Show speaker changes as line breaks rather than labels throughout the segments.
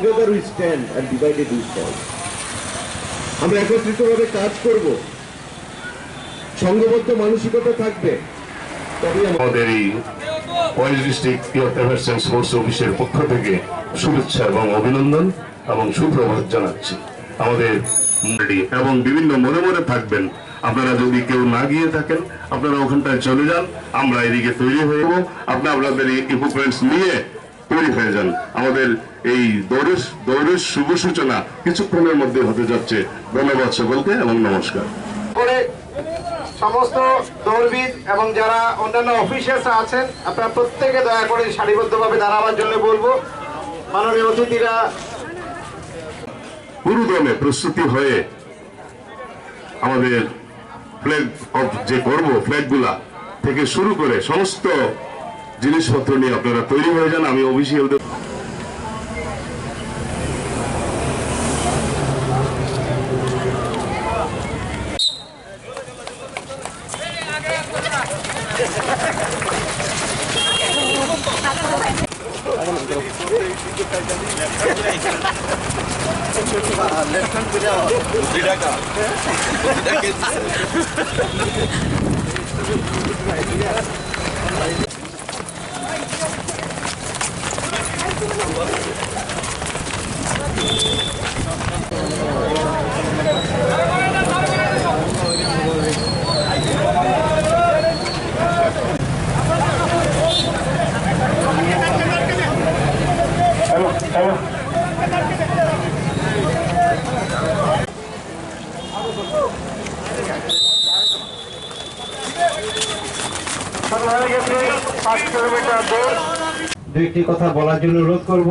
together we stand and divided we fall. আমরা একত্রিতভাবে কাজ করব, সংঘবদ্ধ মানসিকতা থাকবে, তবে
আমাদের এই west district youth affairs and sports অফিসের পক্ষ থেকে শুভেচ্ছা এবং অভিনন্দন এবং সুপ্রভাত জানাচ্ছি। আমাদের এবং বিভিন্ন মনে মনে থাকবেন, আপনারা যদি কেউ না গিয়ে থাকেন আপনারা ওখানটায় চলে যান, আমরা এদিকে তৈরি হয়ে যাবো, আপনাদের ইকুইপমেন্টস নিয়ে তৈরি হয়ে যান। আমাদের এই দৌড়ের শুভ সূচনা কিছুক্ষণের মধ্যে হতে যাচ্ছে। ধন্যবাদ সকলকে এবং নমস্কার।
সমস্ত দৌড়বিদ এবং যারা অন্যান্য অফিসার্স আছেন, আপনারা প্রত্যেকে দয়া করে সারিবদ্ধভাবে দাঁড়াবার জন্য বলবো। মাননীয় অতিথিরা
পুরোদমে প্রস্তুতি হয়ে আমাদের ফ্ল্যাগ অফ যে করব, ফ্ল্যাগগুলা থেকে শুরু করে সমস্ত জিনিসপত্র নিয়ে আপনারা তৈরি হয়ে যান। আমি অফিসিয়ালদের
দুইটি কথা বলার জন্য অনুরোধ করব।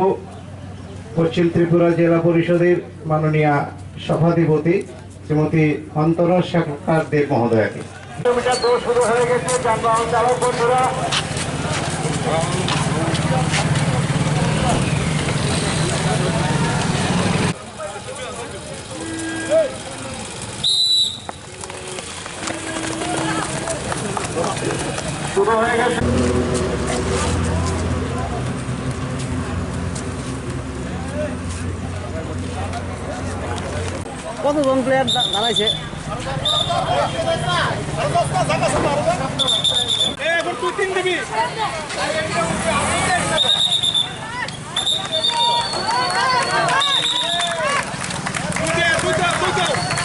পশ্চিম ত্রিপুরা জেলা পরিষদের মাননীয় সভাধিপতি শ্রীমতী অন্তরা সরকার দেব মহোদয়াকে। কিলোমিটার দৌড় শুরু হয়ে গেছে, যানবাহন চালক বন্ধুরা শুরু হয়ে গেছে।
কতজন প্লেয়ার দাঁড়াইছে?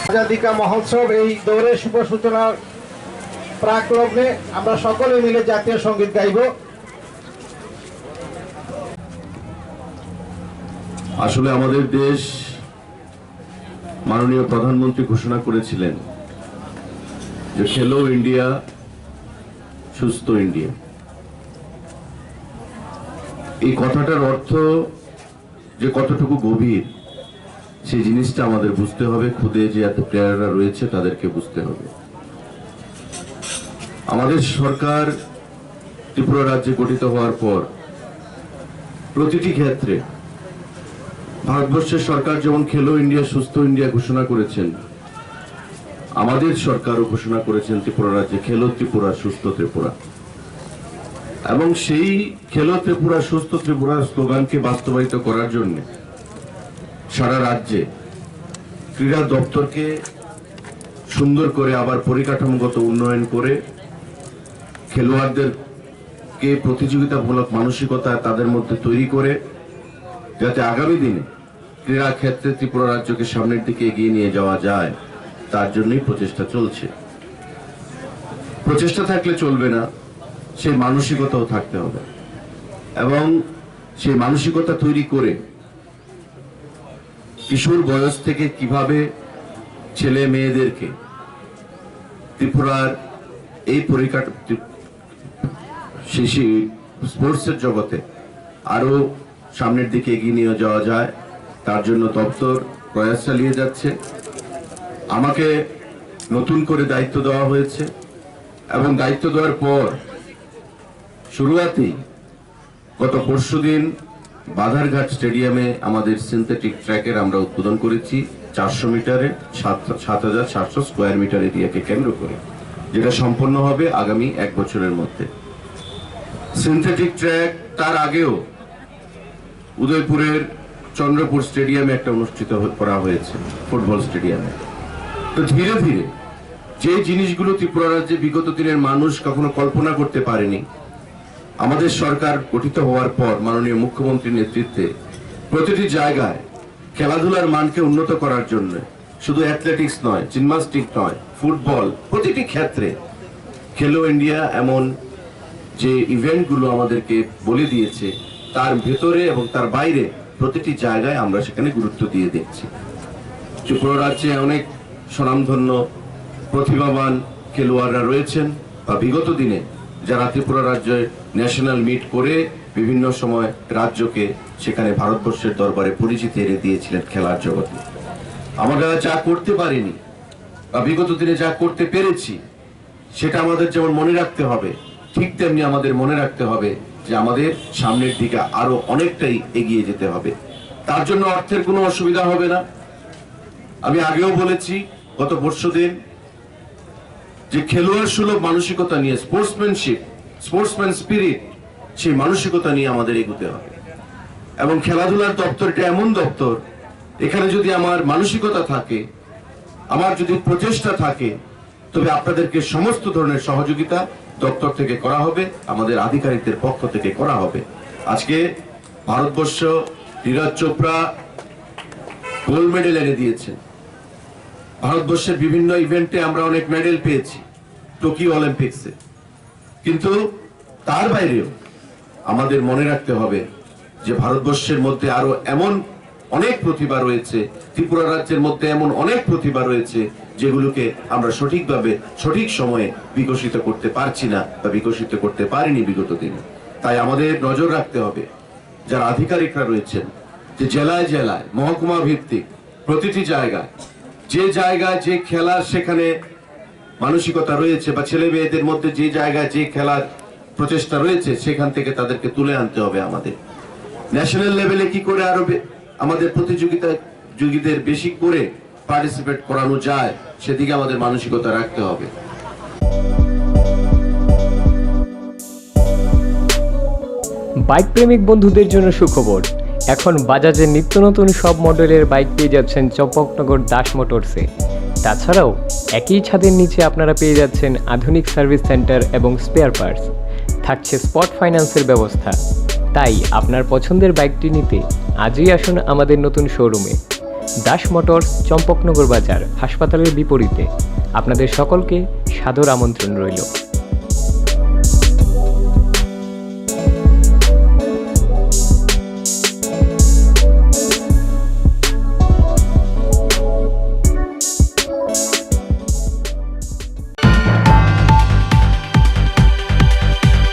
আজাদিকা মহোৎসব এই দৌড়ের শুভ সূচনার প্রাক লগ্নে আমরা সকলে মিলে জাতীয় সঙ্গীত গাইব।
আসলে আমাদের দেশ মাননীয় প্রধানমন্ত্রী ঘোষণা করেছিলেন যে খেলো ইন্ডিয়া সুস্থ ইন্ডিয়া। এই কথাটার অর্থ যে কতটুকু গভীর সেই জিনিসটা আমাদের বুঝতে হবে, খুদে যে এত প্লেয়াররা রয়েছে তাদেরকে বুঝতে হবে। আমাদের সরকার ত্রিপুরা রাজ্যে গঠিত হওয়ার পর প্রতিটি ক্ষেত্রে ভারতবর্ষের সরকার যেমন খেলো ইন্ডিয়া সুস্থ ইন্ডিয়া ঘোষণা করেছেন, আমাদের সরকারও ঘোষণা করেছেন ত্রিপুরা রাজ্যে খেলো ত্রিপুরা সুস্থ ত্রিপুরা। এবং সেই খেলো ত্রিপুরা সুস্থ ত্রিপুরার স্লোগানকে বাস্তবায়িত করার জন্য সারা রাজ্যে ক্রীড়া দপ্তরকে সুন্দর করে আবার পরিকাঠামোগত উন্নয়ন করে খেলোয়াড়দেরকে প্রতিযোগিতামূলক মানসিকতা তাদের মধ্যে তৈরি করে যাতে আগামী দিনে ক্রীড়া ক্ষেত্রে ত্রিপুরা রাজ্যকে সামনের দিকে এগিয়ে নিয়ে যাওয়া যায়, তার জন্যই প্রচেষ্টা চলছে। প্রচেষ্টা থাকলে চলবে না, সেই মানসিকতাও থাকতে হবে এবং সেই মানসিকতা তৈরি করে কিশোর বয়স থেকে কিভাবে ছেলে মেয়েদেরকে ত্রিপুরার এই স্পোর্টসের জগতে আরো সামনের দিকে এগিয়ে নিয়ে যাওয়া যায়, তার জন্য দপ্তর প্রয়াস চালিয়ে যাচ্ছে। আমাকে নতুন করে দায়িত্ব দেওয়া হয়েছে এবং দায়িত্ব দেওয়ার পর শুরুতেই গত পরশুদিন বাধারঘাট স্টেডিয়ামে আমাদের সিনথেটিক ট্র্যাকের আমরা উদ্বোধন করেছি 400 মিটারে 7,700 স্কোয়ার মিটার এরিয়াকে কেন্দ্র করে, যেটা সম্পন্ন হবে আগামী 1 বছরের মধ্যে। সিনথেটিক ট্র্যাক তার আগেও উদয়পুরের চন্দ্রপুর স্টেডিয়ামে একটা অনুষ্ঠিত করা হয়েছে, ফুটবল স্টেডিয়ামে। তো ধীরে ধীরে যে জিনিসগুলো ত্রিপুরা রাজ্যে বিগত দিনের মানুষ কখনো কল্পনা করতে পারেনি, আমাদের সরকার গঠিত হওয়ার পর মাননীয় মুখ্যমন্ত্রীর নেতৃত্বে প্রতিটি জায়গায় খেলাধুলার মানকে উন্নত করার জন্য, শুধু অ্যাথলেটিক্স নয়, জিমন্যাস্টিক নয়, ফুটবল, প্রতিটি ক্ষেত্রে খেলো ইন্ডিয়া এমন যে ইভেন্টগুলো আমাদেরকে বলে দিয়েছে, তার ভেতরে এবং তার বাইরে প্রতিটি জায়গায় আমরা সেখানে গুরুত্ব দিয়ে দেখছি। ত্রিপুরা রাজ্যে অনেক স্বনামধন্য প্রতিভাবান খেলোয়াড়রা রয়েছেন, বা বিগত দিনে যারা ত্রিপুরা রাজ্যে ন্যাশনাল মিট করে বিভিন্ন সময় রাজ্যকে সেখানে ভারতবর্ষের দরবারে পরিচিতি এনে দিয়েছিলেন খেলার জগতে। আমরা যা করতে পারিনি বা বিগত দিনে যা করতে পেরেছি, সেটা আমাদের যেমন মনে রাখতে হবে, ঠিক তেমনি আমাদের মনে রাখতে হবে যে আমাদের সামনের দিকে আরো অনেকটাই এগিয়ে যেতে হবে। তার জন্য অর্থের কোনো অসুবিধা হবে না। আমি আগেও বলেছি, গত পরশুদিন, যে খেলোয়াড় সুলভ মানসিকতা নিয়ে, স্পোর্টসম্যানশিপ, স্পোর্টসম্যান স্পিরিট, সেই মানসিকতা নিয়ে আমাদের এগোতে হবে। এবং খেলাধুলার দপ্তরটা এমন দপ্তর, এখানে যদি আমার মানসিকতা থাকে, আমার যদি প্রচেষ্টা থাকে, তবে আপনাদেরকে সমস্ত ধরনের সহযোগিতা দপ্তর থেকে করা হবে, আমাদের আধিকারিকদের পক্ষ থেকে করা হবে। আজকে ভারতবর্ষ নীরজ চোপড়া গোল্ড মেডেল এনে দিয়েছেন। ভারতবর্ষের বিভিন্ন ইভেন্টে আমরা অনেক মেডেল পেয়েছি, টোকিও অলিম্পিক্সে। কিন্তু তার বাইরেও আমাদের মনে রাখতে হবে যে ভারতবর্ষের মধ্যে আরো এমন অনেক প্রতিভা রয়েছে, ত্রিপুরা রাজ্যের মধ্যে এমন অনেক প্রতিভা রয়েছে যেগুলোকে আমরা সঠিকভাবে সঠিক সময়ে বিকশিত করতে পারছি না বা বিকশিত করতে পারিনি বিগত দিনে। তাই আমাদের নজর রাখতে হবে, যারা আধিকারিকরা রয়েছেন, যে জেলায় জেলায় মহকুমা ভিত্তিক প্রতিটি জায়গায় যে খেলার সেখানে মানসিকতা রয়েছে, বা ছেলে মেয়েদের মধ্যে যে জায়গায় যে খেলার প্রচেষ্টা রয়েছে, সেখান থেকে তাদেরকে তুলে আনতে হবে। আমাদের ন্যাশনাল লেভেলে কি করে আরো আমাদের প্রতিযোগীদের বেশি করে পার্টিসিপেট করানো যায়, সেদিকে আমাদের মানসিকতা রাখতে হবে।
বাইক প্রেমিক বন্ধুদের জন্য সুখবর, এখন বাজাজের নিত্য নতুন সব মডেলের বাইক পেয়ে যাচ্ছেন চম্পকনগর দাস মোটরসে। তাছাড়াও একই ছাদের নিচে আপনারা পেয়ে যাচ্ছেন আধুনিক সার্ভিস সেন্টার এবং স্পেয়ার পার্টস, থাকছে স্পট ফাইন্যান্সের ব্যবস্থা। তাই আপনার পছন্দের বাইকটি নিতে আজই আসুন আমাদের নতুন শোরুমে। দাস মোটরস, চম্পকনগর বাজার, হাসপাতালের বিপরীতে। আপনাদের সকলকে সাদর আমন্ত্রণ রইল।